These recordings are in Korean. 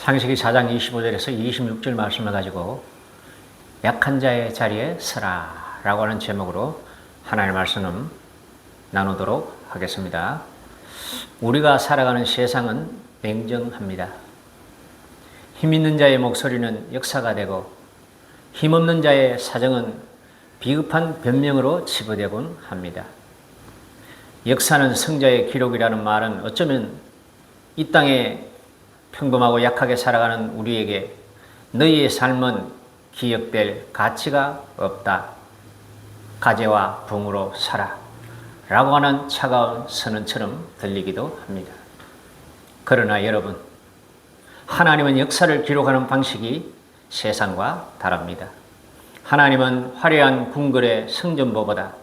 창세기 4장 25절에서 26절 말씀을 가지고 약한 자의 자리에 서라 라고 하는 제목으로 하나님의 말씀 나누도록 하겠습니다. 우리가 살아가는 세상은 냉정합니다. 힘 있는 자의 목소리는 역사가 되고 힘없는 자의 사정은 비급한 변명으로 치부되곤 합니다. 역사는 성자의 기록이라는 말은 어쩌면 이 땅에 평범하고 약하게 살아가는 우리에게 너희의 삶은 기억될 가치가 없다. 가재와 붕으로 살아. 라고 하는 차가운 선언처럼 들리기도 합니다. 그러나 여러분, 하나님은 역사를 기록하는 방식이 세상과 다릅니다. 하나님은 화려한 궁궐의 성전보다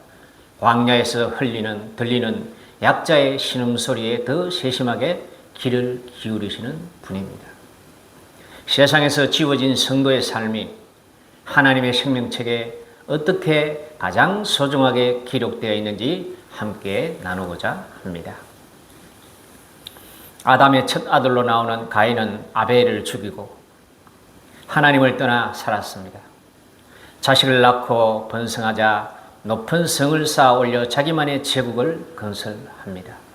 광야에서 들리는 약자의 신음소리에 더 세심하게 귀를 기울이시는 분입니다. 세상에서 지워진 성도의 삶이 하나님의 생명책에 어떻게 가장 소중하게 기록되어 있는지 함께 나누고자 합니다. 아담의 첫 아들로 나오는 가인은 아벨을 죽이고 하나님을 떠나 살았습니다. 자식을 낳고 번성하자 높은 성을 쌓아 올려 자기만의 제국을 건설합니다.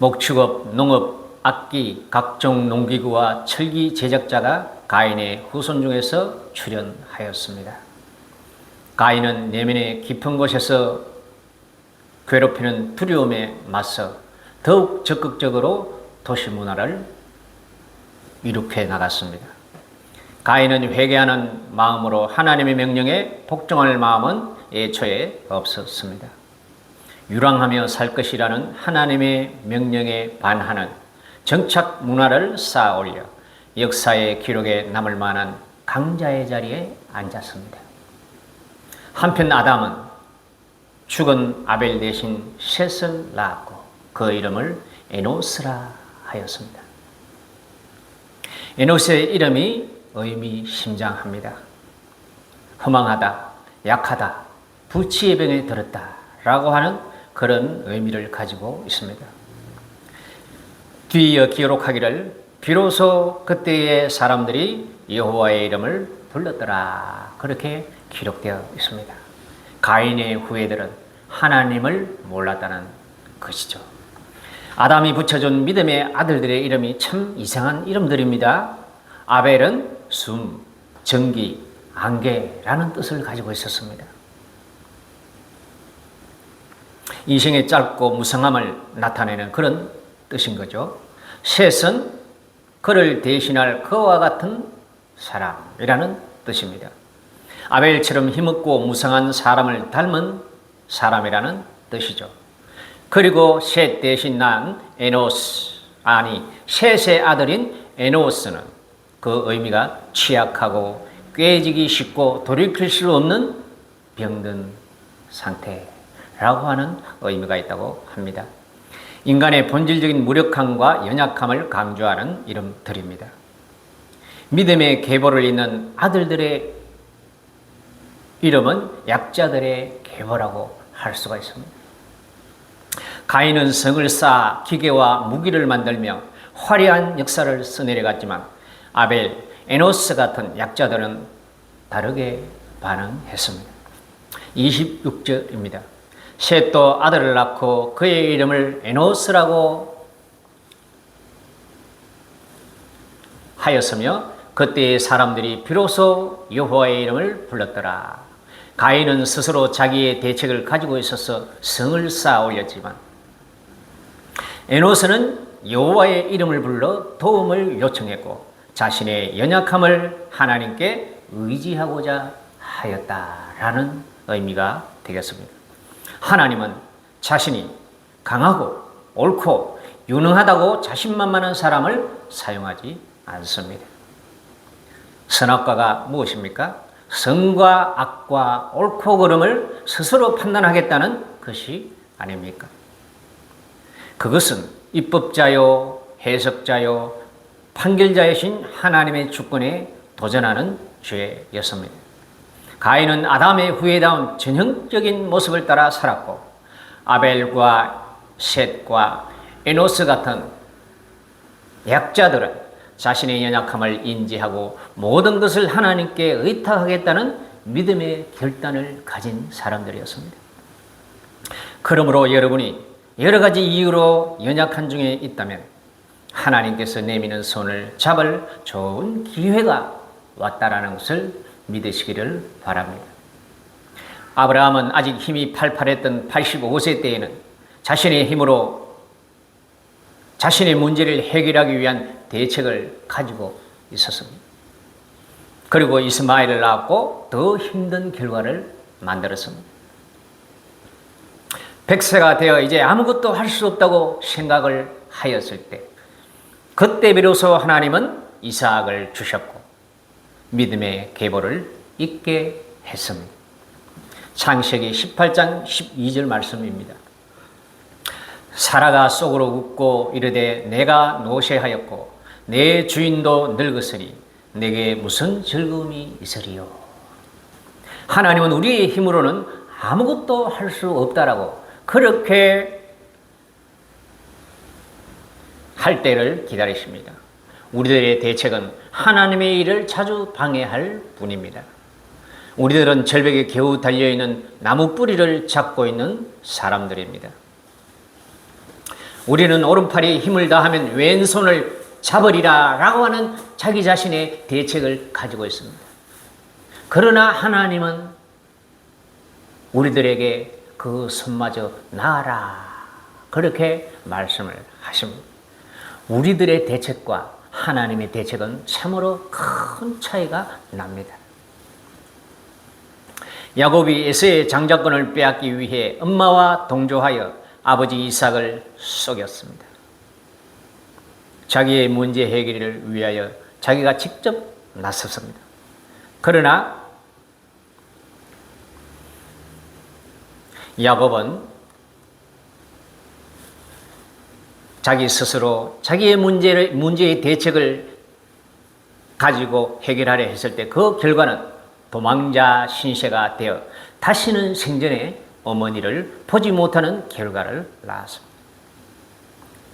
목축업, 농업, 악기, 각종 농기구와 철기 제작자가 가인의 후손 중에서 출현하였습니다. 가인은 내면의 깊은 곳에서 괴롭히는 두려움에 맞서 더욱 적극적으로 도시 문화를 이룩해 나갔습니다. 가인은 회개하는 마음으로 하나님의 명령에 복종할 마음은 애초에 없었습니다. 유랑하며 살 것이라는 하나님의 명령에 반하는 정착 문화를 쌓아 올려 역사의 기록에 남을 만한 강자의 자리에 앉았습니다. 한편 아담은 죽은 아벨 대신 셋을 낳았고 그 이름을 에노스라 하였습니다. 에노스의 이름이 의미심장합니다. 허망하다, 약하다, 부치의 병에 들었다 라고 하는 그런 의미를 가지고 있습니다. 뒤이어 기록하기를 비로소 그때의 사람들이 여호와의 이름을 불렀더라 그렇게 기록되어 있습니다. 가인의 후예들은 하나님을 몰랐다는 것이죠. 아담이 붙여준 믿음의 아들들의 이름이 참 이상한 이름들입니다. 아벨은 숨, 전기, 안개라는 뜻을 가지고 있었습니다. 인생의 짧고 무성함을 나타내는 그런 뜻인 거죠. 셋은 그를 대신할 그와 같은 사람이라는 뜻입니다. 아벨처럼 힘없고 무성한 사람을 닮은 사람이라는 뜻이죠. 그리고 셋 대신 난 셋의 아들인 에노스는 그 의미가 취약하고 꾀지기 쉽고 돌이킬 수 없는 병든 상태라고 하는 의미가 있다고 합니다. 인간의 본질적인 무력함과 연약함을 강조하는 이름들입니다. 믿음의 계보를 잇는 아들들의 이름은 약자들의 계보라고 할 수가 있습니다. 가인은 성을 쌓아 기계와 무기를 만들며 화려한 역사를 써내려갔지만 아벨, 에노스 같은 약자들은 다르게 반응했습니다. 26절입니다. 셋도 아들을 낳고 그의 이름을 에노스라고 하였으며 그때의 사람들이 비로소 여호와의 이름을 불렀더라. 가인은 스스로 자기의 대책을 가지고 있어서 성을 쌓아 올렸지만 에노스는 여호와의 이름을 불러 도움을 요청했고 자신의 연약함을 하나님께 의지하고자 하였다라는 의미가 되겠습니다. 하나님은 자신이 강하고 옳고 유능하다고 자신만만한 사람을 사용하지 않습니다. 선악과가 무엇입니까? 선과 악과 옳고 그름을 스스로 판단하겠다는 것이 아닙니까? 그것은 입법자요, 해석자요, 판결자이신 하나님의 주권에 도전하는 죄였습니다. 가인은 아담의 후예다운 전형적인 모습을 따라 살았고 아벨과 셋과 에노스 같은 약자들은 자신의 연약함을 인지하고 모든 것을 하나님께 의탁하겠다는 믿음의 결단을 가진 사람들이었습니다. 그러므로 여러분이 여러 가지 이유로 연약한 중에 있다면 하나님께서 내미는 손을 잡을 좋은 기회가 왔다라는 것을 믿으시기를 바랍니다. 아브라함은 아직 힘이 팔팔했던 85세 때에는 자신의 힘으로 자신의 문제를 해결하기 위한 대책을 가지고 있었습니다. 그리고 이스마엘을 낳았고 더 힘든 결과를 만들었습니다. 100세가 되어 이제 아무것도 할 수 없다고 생각을 하였을 때, 그때 비로소 하나님은 이삭을 주셨고 믿음의 계보를 잇게 했습니다. 창세기 18장 12절 말씀입니다. 사라가 속으로 웃고 이르되 내가 노쇠하였고 내 주인도 늙었으니 내게 무슨 즐거움이 있으리요. 하나님은 우리의 힘으로는 아무것도 할 수 없다라고 그렇게 할 때를 기다리십니다. 우리들의 대책은 하나님의 일을 자주 방해할 뿐입니다. 우리들은 절벽에 겨우 달려있는 나무 뿌리를 잡고 있는 사람들입니다. 우리는 오른팔이 힘을 다하면 왼손을 잡으리라 라고 하는 자기 자신의 대책을 가지고 있습니다. 그러나 하나님은 우리들에게 그 손마저 놔라 그렇게 말씀을 하십니다. 우리들의 대책과 하나님의 대책은 참으로 큰 차이가 납니다. 야곱이 에서의 장자권을 빼앗기 위해 엄마와 동조하여 아버지 이삭을 속였습니다. 자기의 문제 해결을 위하여 자기가 직접 나섰습니다. 그러나 야곱은 자기 스스로 자기의 문제의 대책을 가지고 해결하려 했을 때 그 결과는 도망자 신세가 되어 다시는 생전에 어머니를 보지 못하는 결과를 낳았습니다.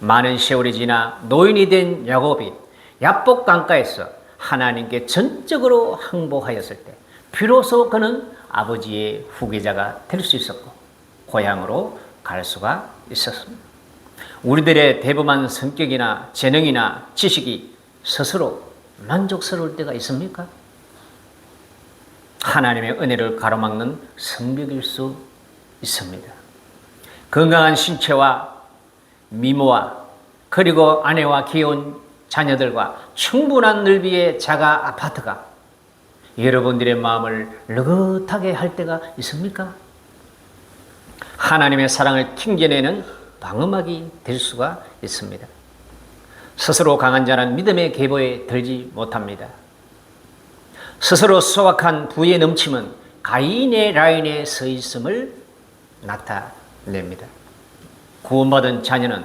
많은 세월이 지나 노인이 된 야곱이 야복 강가에서 하나님께 전적으로 항복하였을 때 비로소 그는 아버지의 후계자가 될 수 있었고 고향으로 갈 수가 있었습니다. 우리들의 대범한 성격이나 재능이나 지식이 스스로 만족스러울 때가 있습니까? 하나님의 은혜를 가로막는 성벽일 수 있습니다. 건강한 신체와 미모와 그리고 아내와 귀여운 자녀들과 충분한 넓이의 자가 아파트가 여러분들의 마음을 느긋하게 할 때가 있습니까? 하나님의 사랑을 튕겨내는 방어막이 될 수가 있습니다. 스스로 강한 자는 믿음의 계보에 들지 못합니다. 스스로 소박한 부의 넘침은 가인의 라인에 서 있음을 나타냅니다. 구원받은 자녀는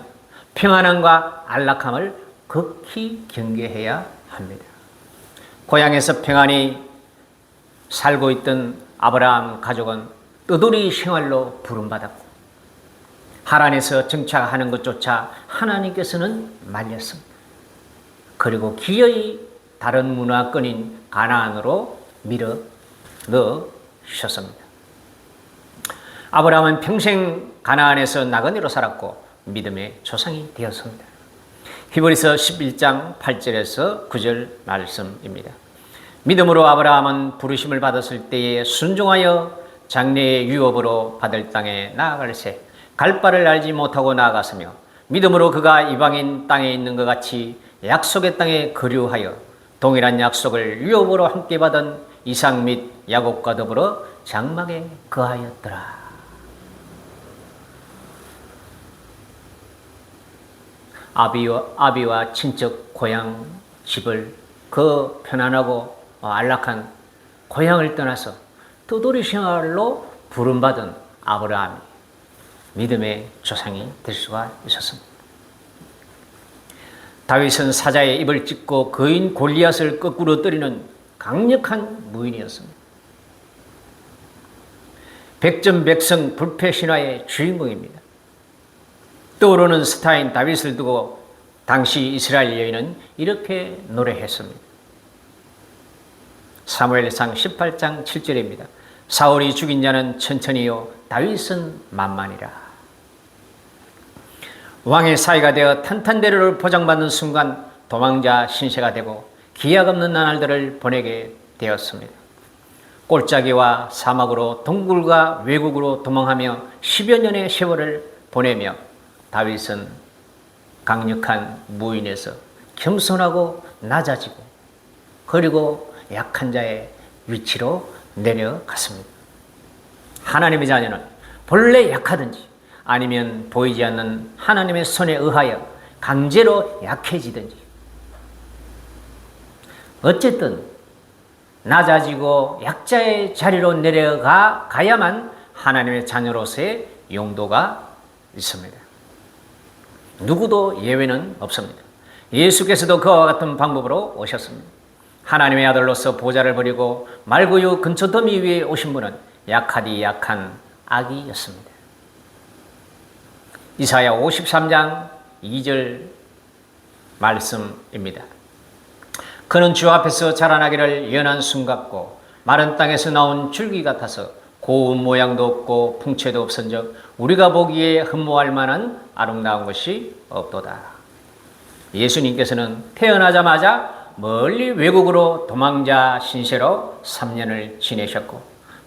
평안함과 안락함을 극히 경계해야 합니다. 고향에서 평안히 살고 있던 아브라함 가족은 떠돌이 생활로 부름받았고 하란에서 정착하는 것조차 하나님께서는 말렸습니다. 그리고 기어이 다른 문화권인 가나안으로 밀어 넣으셨습니다. 아브라함은 평생 가나안에서 나그네로 살았고 믿음의 조상이 되었습니다. 히브리서 11장 8절에서 9절 말씀입니다. 믿음으로 아브라함은 부르심을 받았을 때에 순종하여 장래의 유업으로 받을 땅에 나아갈새 갈 바를 알지 못하고 나아갔으며 믿음으로 그가 이방인 땅에 있는 것 같이 약속의 땅에 거류하여 동일한 약속을 유업으로 함께 받은 이삭 및 야곱과 더불어 장막에 거하였더라. 아비와 친척 고향 집을 그 편안하고 안락한 고향을 떠나서 떠돌이 생활로 부름받은 아브라함이 믿음의 조상이 될 수가 있었습니다. 다윗은 사자의 입을 찢고 거인 골리앗을 거꾸로 때리는 강력한 무인이었습니다. 백전백승 불패신화의 주인공입니다. 떠오르는 스타인 다윗을 두고 당시 이스라엘 여인은 이렇게 노래했습니다. 사무엘상 18장 7절입니다. 사울이 죽인 자는 천천히요 다윗은 만만이라. 왕의 사위가 되어 탄탄대로를 보장받는 순간 도망자 신세가 되고 기약 없는 나날들을 보내게 되었습니다. 골짜기와 사막으로 동굴과 외국으로 도망하며 10여 년의 세월을 보내며 다윗은 강력한 무인에서 겸손하고 낮아지고 그리고 약한 자의 위치로 내려갔습니다. 하나님의 자녀는 본래 약하든지 아니면 보이지 않는 하나님의 손에 의하여 강제로 약해지든지 어쨌든 낮아지고 약자의 자리로 내려가야만 하나님의 자녀로서의 용도가 있습니다. 누구도 예외는 없습니다. 예수께서도 그와 같은 방법으로 오셨습니다. 하나님의 아들로서 보좌를 버리고 말구유 근처 더미 위에 오신 분은 약하디 약한 아기였습니다. 이사야 53장 2절 말씀입니다. 그는 주 앞에서 자라나기를 연한 순 같고 마른 땅에서 나온 줄기 같아서 고운 모양도 없고 풍채도 없은즉 우리가 보기에 흠모할 만한 아름다운 것이 없도다. 예수님께서는 태어나자마자 멀리 외국으로 도망자 신세로 3년을 지내셨고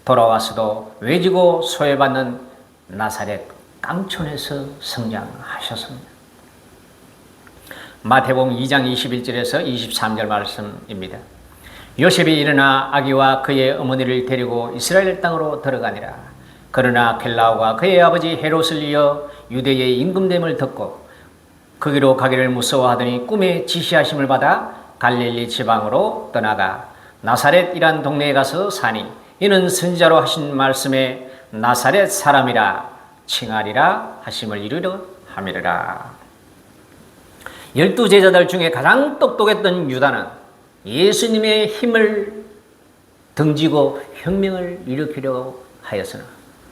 돌아와서도 외지고 소외받는 나사렛 깡촌에서 성장하셨습니다. 마태복음 2장 21절에서 23절 말씀입니다. 요셉이 일어나 아기와 그의 어머니를 데리고 이스라엘 땅으로 들어가니라. 그러나 켈라오가 그의 아버지 헤롯을 이어 유대의 임금됨을 듣고 거기로 가기를 무서워하더니 꿈에 지시하심을 받아 갈릴리 지방으로 떠나가 나사렛이란 동네에 가서 사니 이는 선지자로 하신 말씀에 나사렛 사람이라 칭하리라 하심을 이루려 함이라. 12제자들 중에 가장 똑똑했던 유다는 예수님의 힘을 등지고 혁명을 일으키려고 하였으나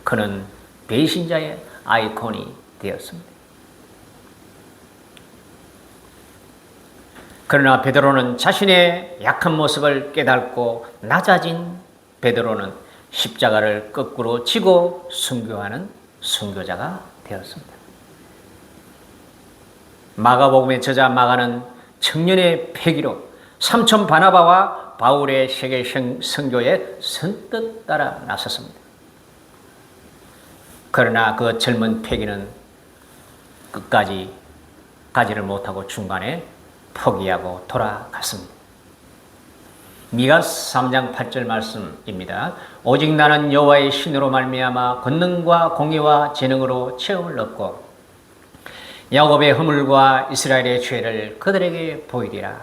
그는 배신자의 아이콘이 되었습니다. 그러나 베드로는 자신의 약한 모습을 깨닫고 낮아진 베드로는 십자가를 거꾸로 지고 순교하는 순교자가 되었습니다. 마가복음의 저자 마가는 청년의 패기로 삼촌 바나바와 바울의 세계 선교에 선뜻 따라 나섰습니다. 그러나 그 젊은 패기는 끝까지 가지를 못하고 중간에 포기하고 돌아갔습니다. 미가 3장 8절 말씀입니다. 오직 나는 여호와의 신으로 말미암아 권능과 공의와 재능으로 체험을 얻고 야곱의 허물과 이스라엘의 죄를 그들에게 보이리라.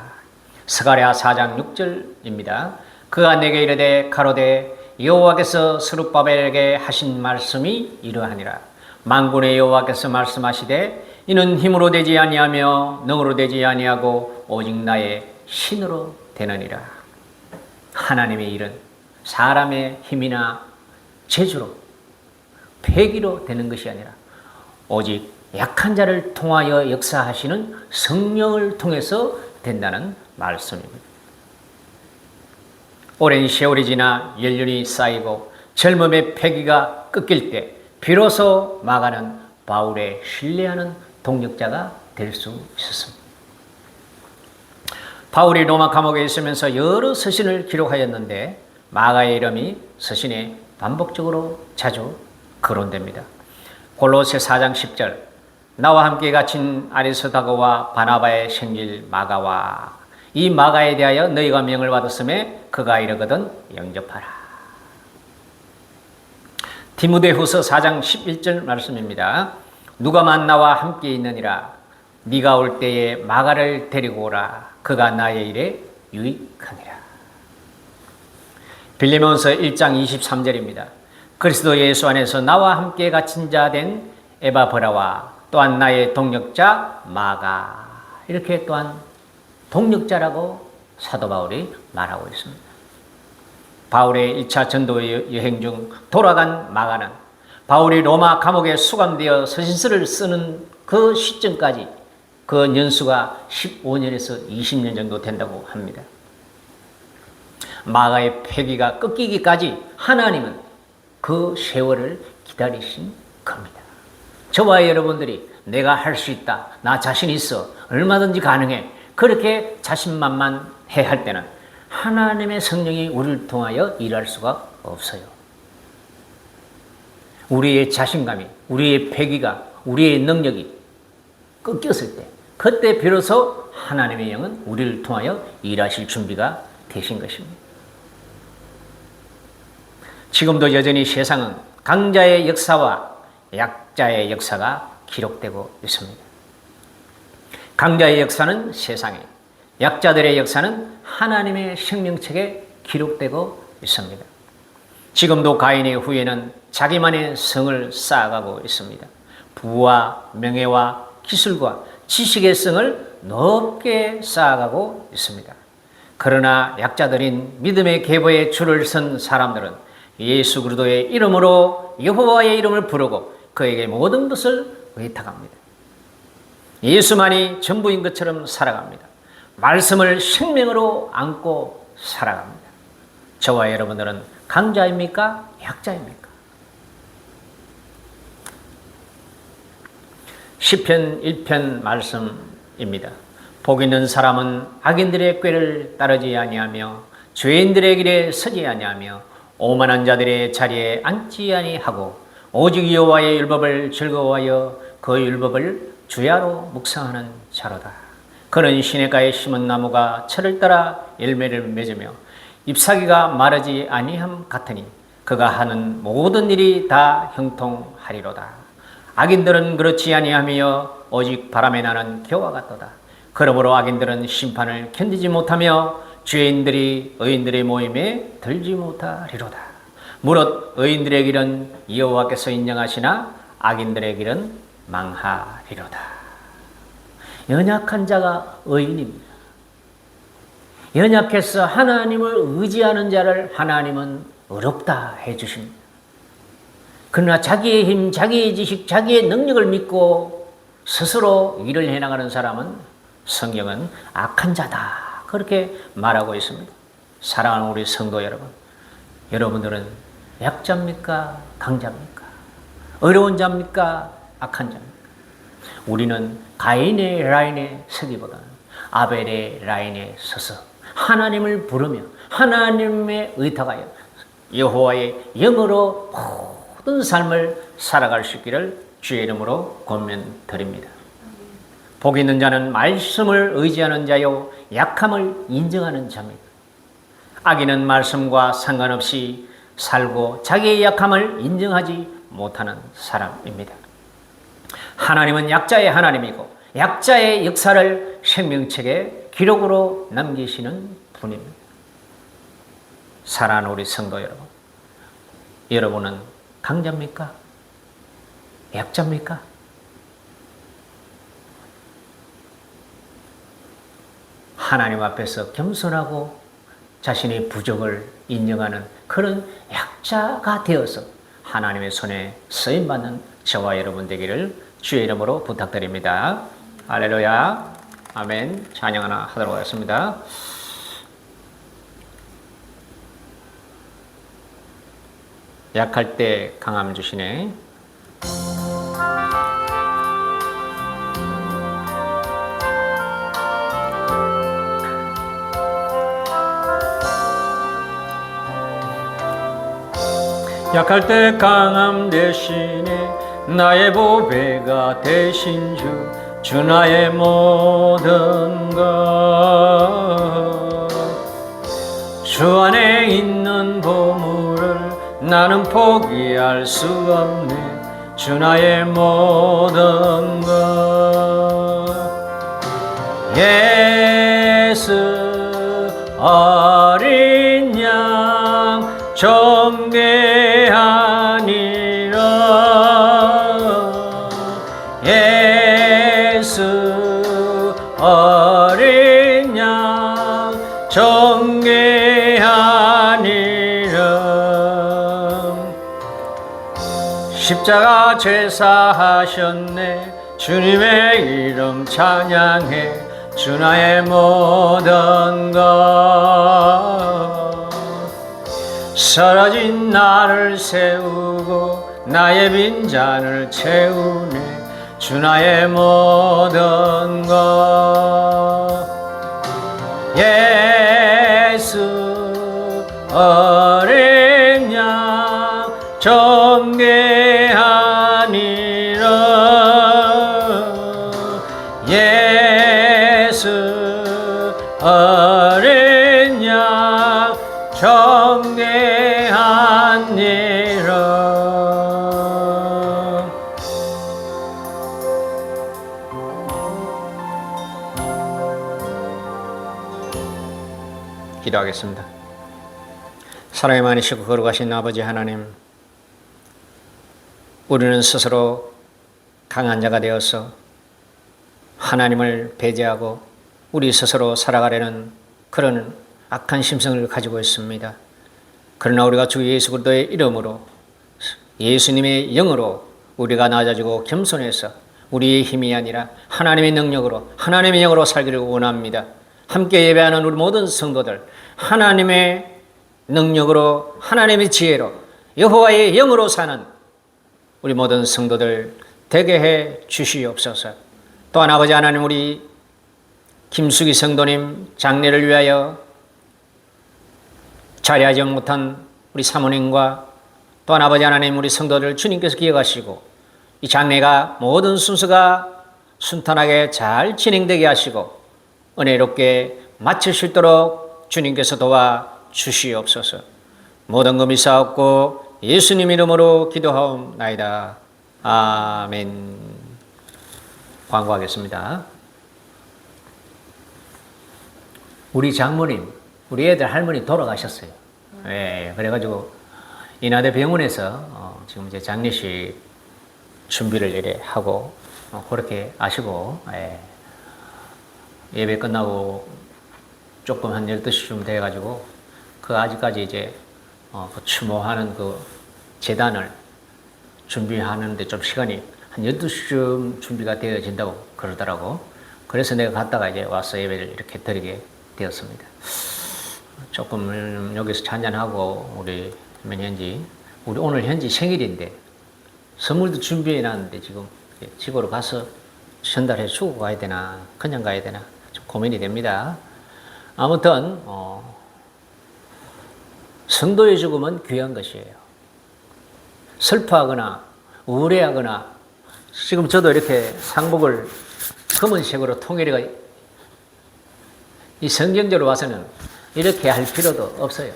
스가랴 4장 6절입니다. 그가 내게 이르되 가로되 여호와께서 스룹바벨에게 하신 말씀이 이러하니라. 만군의 여호와께서 말씀하시되 이는 힘으로 되지 아니하며 능으로 되지 아니하고 오직 나의 신으로 되느니라. 하나님의 일은 사람의 힘이나 재주로 패기로 되는 것이 아니라 오직 약한 자를 통하여 역사하시는 성령을 통해서 된다는 말씀입니다. 오랜 세월이 지나 연륜이 쌓이고 젊음의 패기가 꺾일 때 비로소 마가는 바울의 신뢰하는 동력자가 될 수 있었습니다. 바울이 로마 감옥에 있으면서 여러 서신을 기록하였는데 마가의 이름이 서신에 반복적으로 자주 거론됩니다. 골로새 4장 10절 나와 함께 갇힌 아리스다고와 바나바의 생질 마가와 이 마가에 대하여 너희가 명을 받았음에 그가 이르거든 영접하라. 디모데후서 4장 11절 말씀입니다. 누가 만나와 함께 있느니라. 네가 올 때에 마가를 데리고 오라. 그가 나의 일에 유익하니라. 빌레몬서 1장 23절입니다. 그리스도 예수 안에서 나와 함께 갇힌 자 된 에바브라와 또한 나의 동력자 마가 이렇게 또한 동력자라고 사도 바울이 말하고 있습니다. 바울의 1차 전도 여행 중 돌아간 마가는 바울이 로마 감옥에 수감되어 서신서를 쓰는 그 시점까지 그 연수가 15년에서 20년 정도 된다고 합니다. 마가의 폐기가 꺾이기까지 하나님은 그 세월을 기다리신 겁니다. 저와 여러분들이 내가 할 수 있다, 나 자신 있어, 얼마든지 가능해, 그렇게 자신만만해 할 때는 하나님의 성령이 우리를 통하여 일할 수가 없어요. 우리의 자신감이, 우리의 패기가, 우리의 능력이 꺾였을 때, 그때 비로소 하나님의 영은 우리를 통하여 일하실 준비가 되신 것입니다. 지금도 여전히 세상은 강자의 역사와 약자의 역사가 기록되고 있습니다. 강자의 역사는 세상에, 약자들의 역사는 하나님의 생명책에 기록되고 있습니다. 지금도 가인의 후예는 자기만의 성을 쌓아가고 있습니다. 부와 명예와 기술과 지식의 성을 높게 쌓아가고 있습니다. 그러나 약자들인 믿음의 계보에 줄을 선 사람들은 예수 그리스도의 이름으로 여호와의 이름을 부르고 그에게 모든 것을 의탁합니다. 예수만이 전부인 것처럼 살아갑니다. 말씀을 생명으로 안고 살아갑니다. 저와 여러분들은 강자입니까? 약자입니까? 시편 1편 말씀입니다. 복 있는 사람은 악인들의 꾀를 따르지 아니하며 죄인들의 길에 서지 아니하며 오만한 자들의 자리에 앉지 아니하고 오직 여호와의 율법을 즐거워하여 그 율법을 주야로 묵상하는 자로다. 그는 시냇가에 심은 나무가 철을 따라 열매를 맺으며 잎사귀가 마르지 아니함 같으니 그가 하는 모든 일이 다 형통하리로다. 악인들은 그렇지 아니하며 오직 바람에 나는 겨와 같도다. 그러므로 악인들은 심판을 견디지 못하며 죄인들이 의인들의 모임에 들지 못하리로다. 무릇 의인들의 길은 여호와께서 인정하시나 악인들의 길은 망하리로다. 연약한 자가 의인입니다. 연약해서 하나님을 의지하는 자를 하나님은 어렵다 해주십니다. 그러나 자기의 힘, 자기의 지식, 자기의 능력을 믿고 스스로 일을 해나가는 사람은 성경은 악한 자다, 그렇게 말하고 있습니다. 사랑하는 우리 성도 여러분, 여러분들은 약자입니까? 강자입니까? 어려운 자입니까? 악한 자입니까? 우리는 가인의 라인에 서기보다는 아벨의 라인에 서서 하나님을 부르며 하나님의 의탁하여 여호와의 영으로 모든 삶을 살아갈 수 있기를 주의 이름으로 권면드립니다. 복 있는 자는 말씀을 의지하는 자요 약함을 인정하는 자입니다. 악인은 말씀과 상관없이 살고 자기의 약함을 인정하지 못하는 사람입니다. 하나님은 약자의 하나님이고 약자의 역사를 생명책에 기록으로 남기시는 분입니다. 사랑하는 우리 성도 여러분, 여러분은 강자입니까? 약자입니까? 하나님 앞에서 겸손하고 자신의 부족을 인정하는 그런 약자가 되어서 하나님의 손에 쓰임받는 저와 여러분 되기를 주의 이름으로 부탁드립니다. 할렐루야, 아멘. 찬양 하나 하도록 하겠습니다. 약할 때 강함 주시네. 약할 때 강함 대신에 나의 보배가 되신 주 나의 모든 것. 주 안에 있는 보물을 나는 포기할 수 없네. 주 나의 모든 것. 예수 어린 양 존귀하니라. 예수 어린 양 존귀하니라. 십자가 죄사하셨네. 주님의 이름 찬양해 주 나의 모든 것. 사라진 나를 세우고 나의 빈잔을 채우네 주 나의 모든 것. 예수 어린 양 존귀하니라. 예수 어린 양 존귀하니라. 기도하겠습니다. 사랑이 많으시고 거룩하신 아버지 하나님, 우리는 스스로 강한 자가 되어서 하나님을 배제하고 우리 스스로 살아가려는 그런 악한 심성을 가지고 있습니다. 그러나 우리가 주 예수 그리스도의 이름으로 예수님의 영으로 우리가 낮아지고 겸손해서 우리의 힘이 아니라 하나님의 능력으로 하나님의 영으로 살기를 원합니다. 함께 예배하는 우리 모든 성도들, 하나님의 능력으로 하나님의 지혜로 여호와의 영으로 사는 우리 모든 성도들 되게 해 주시옵소서. 또한 아버지 하나님, 우리 김수기 성도님 장례를 위하여 자리하지 못한 우리 사모님과 또한 아버지 하나님, 우리 성도들 주님께서 기억하시고 이 장례가 모든 순서가 순탄하게 잘 진행되게 하시고 은혜롭게 마칠 수 있도록 주님께서 도와주시옵소서. 모든 것 믿사옵고 예수님 이름으로 기도하옵나이다. 아멘. 광고하겠습니다. 우리 장모님, 우리 애들 할머니 돌아가셨어요. 예, 그래가지고 인하대 병원에서 지금 이제 장례식 준비를 이래 하고 그렇게 아시고, 예배 끝나고 조금 한 12시쯤 돼가지고 그 아직까지 이제 그 추모하는 그 제단을 준비하는데 좀 시간이 한 12시쯤 준비가 되어진다고 그러더라고. 그래서 내가 갔다가 이제 와서 예배를 이렇게 드리게 되었습니다. 조금 여기서 잔잔하고 우리 현지, 우리 오늘 현지 생일인데 선물도 준비해 놨는데 지금 집으로 가서 전달해 주고 가야 되나 그냥 가야 되나 좀 고민이 됩니다. 아무튼 성도의 죽음은 귀한 것이에요. 슬퍼하거나 우울해하거나, 지금 저도 이렇게 상복을 검은색으로 통일해가 이 성경적으로 봐서는 이렇게 할 필요도 없어요.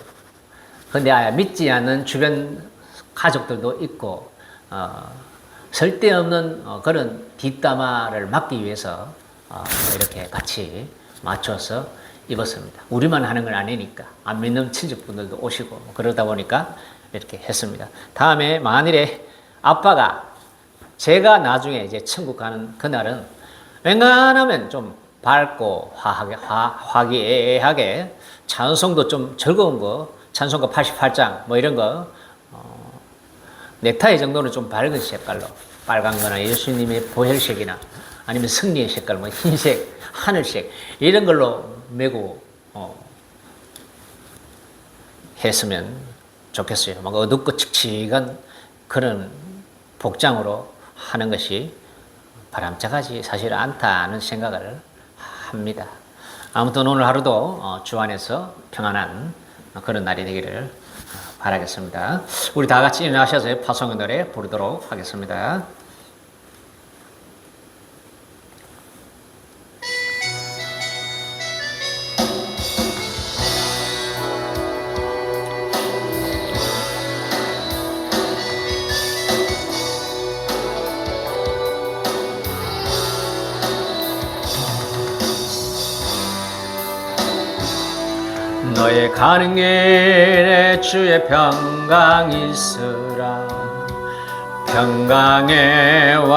근데 믿지 않는 주변 가족들도 있고 쓸데없는 그런 뒷담화를 막기 위해서 이렇게 같이 맞춰서 입었습니다. 우리만 하는 건 아니니까 안 믿는 친척분들도 오시고 그러다 보니까 이렇게 했습니다. 다음에 만일에 아빠가 제가 나중에 이제 천국 가는 그날은 웬간하면 좀 밝고 화기애애하게 찬송도 좀 즐거운 거, 찬송가 88장 뭐 이런 거, 넥타이 정도는 좀 밝은 색깔로, 빨간 거나 예수님의 보혈색이나 아니면 승리의 색깔, 뭐 흰색, 하늘색 이런 걸로 메고 했으면 좋겠어요. 막 어둡고 칙칙한 그런 복장으로 하는 것이 바람직하지 사실 않다는 생각을 합니다. 아무튼 오늘 하루도 주 안에서 평안한 그런 날이 되기를 바라겠습니다. 우리 다 같이 일어나셔서 파송의 노래 부르도록 하겠습니다. 너의 가는 길에 주의 평강 있으라. 평강에와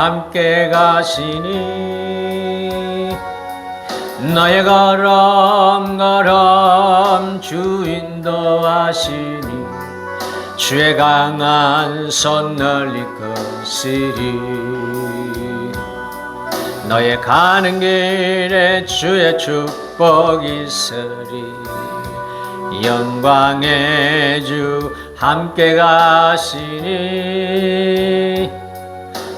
함께 가시니 너의 걸음 주 인도하시니 주의 강한 손 널 이끄시리. 너의 가는 길에 주의 축복이 있으리. 영광의 주 함께 가시니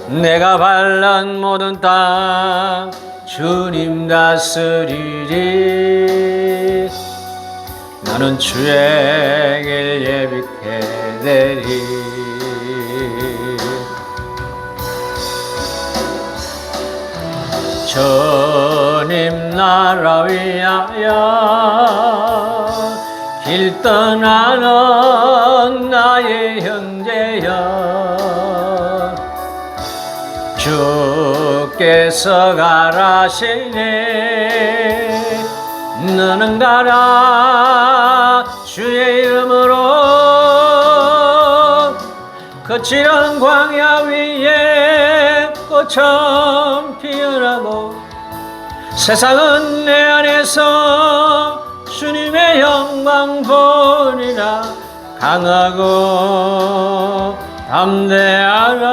내가 밟는 모든 땅 주님 다스리리. 나는 주의 길 예비케 되리. 주님 나라 위하여 길 떠나는 나의 형제여, 주께서 가라시네. 너는 가라 주의 이름으로. 거칠은 광야 위에 꽃처럼 피어나고 세상은 내 안에서 주님의 영광 보리라. 강하고 담대하라.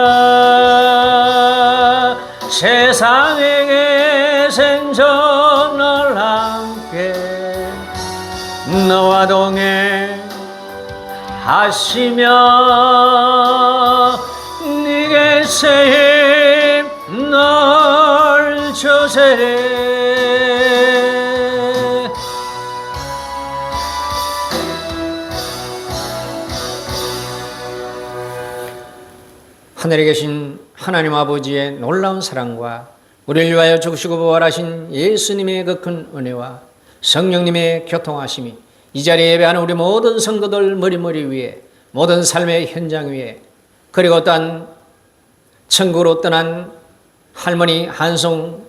세상에게 생존을 함께 너와 동행하시며 네게 새 힘 널 주세리. 하늘에 계신 하나님 아버지의 놀라운 사랑과 우리를 위하여 죽으시고 부활하신 예수님의 그 큰 은혜와 성령님의 교통하심이 이 자리에 예배하는 우리 모든 성도들 머리 위에, 모든 삶의 현장 위에, 그리고 또한 천국으로 떠난 할머니 한송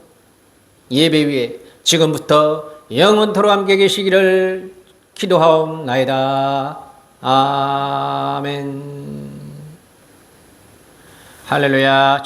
예배 위에 지금부터 영원토록 함께 계시기를 기도하옵나이다. 아멘. 할렐루야.